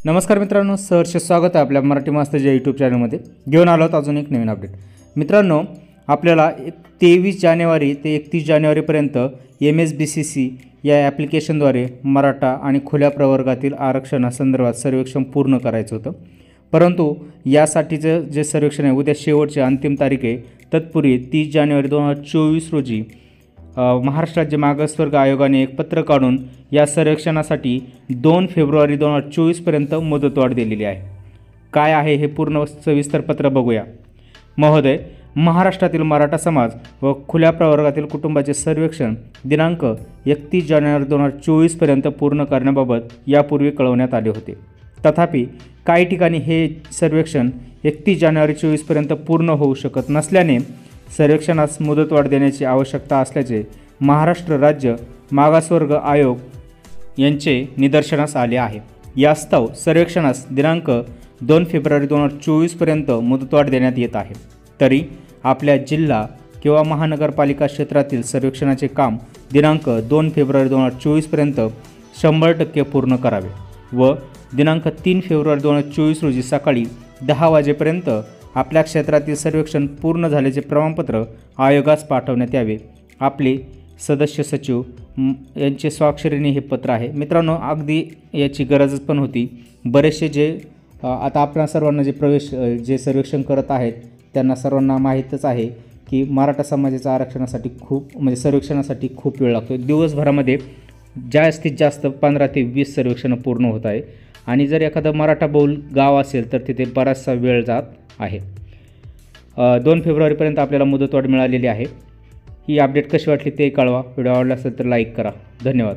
नमस्कार मित्रांनो, सहर्ष स्वागत आहे आपल्या मराठी मास्तरच्या यूट्यूब चॅनलमध्ये. घेऊन आलो आहोत अजून एक नवीन अपडेट. मित्रांनो, आपल्याला 23 जानेवारी ते 31 जानेवारीपर्यंत MSBCC या ॲप्लिकेशनद्वारे मराठा आणि खुल्या प्रवर्गातील आरक्षणासंदर्भात सर्वेक्षण पूर्ण करायचं होतं. परंतु यासाठीचं जे सर्वेक्षण आहे उद्या शेवटची अंतिम तारीख आहे. तत्पूर्वी 30 जानेवारी 2024 रोजी महाराष्ट्र राज्य मागासवर्ग आयोगाने एक पत्र काढून या सर्वेक्षणासाठी 2 फेब्रुवारी 2024पर्यंत मुदतवाढ दिलेली आहे. काय आहे हे पूर्ण सविस्तर पत्र बघूया. महोदय, महाराष्ट्रातील मराठा समाज व खुल्या प्रवर्गातील कुटुंबाचे सर्वेक्षण दिनांक 31 जानेवारी 2024पर्यंत पूर्ण करण्याबाबत यापूर्वी कळवण्यात आले होते. तथापि काही ठिकाणी हे सर्वेक्षण 31 जानेवारी 2024पर्यंत पूर्ण होऊ शकत नसल्याने सर्वेक्षणास मुदतवाढ देण्याची आवश्यकता असल्याचे महाराष्ट्र राज्य मागासवर्ग आयोग यांचे निदर्शनास आले आहे. यास्तव सर्वेक्षणास दिनांक 2 फेब्रुवारी 2024पर्यंत मुदतवाढ देण्यात येत आहे. तरी आपल्या जिल्हा किंवा महानगरपालिका क्षेत्रातील सर्वेक्षणाचे काम दिनांक 2 फेब्रुवारी 2024पर्यंत 100% पूर्ण करावे व दिनांक 3 फेब्रुवारी 2024 रोजी सकाळी 10 वाजेपर्यंत आपल्या क्षेत्रातील सर्वेक्षण पूर्ण झाल्याचे प्रमाणपत्र आयोगास पाठवण्यात यावे. आपले सदस्य सचिव यांचे स्वाक्षरीने हे पत्र आहे. मित्रांनो, अगदी याची गरजच पण होती. बरेचसे जे आता आपल्या सर्वांना जे सर्वेक्षण करत आहेत त्यांना सर्वांना माहीतच आहे की मराठा समाजाच्या आरक्षणासाठी सर्वेक्षणासाठी खूप वेळ लागतो. दिवसभरामध्ये जास्तीत जास्त 15 ते 20 सर्वेक्षणं पूर्ण होत आहे आणि जर एखादं मराठा बहुल गाव असेल तर तिथे बराचसा वेळ जात आहे. 2 फेब्रुवारीपर्यंत आपल्याला मुदतवाढ मिळालेली आहे. ही अपडेट कशी वाटली ते कळवा. व्हिडिओ आवडला असेल तर लाईक करा. धन्यवाद.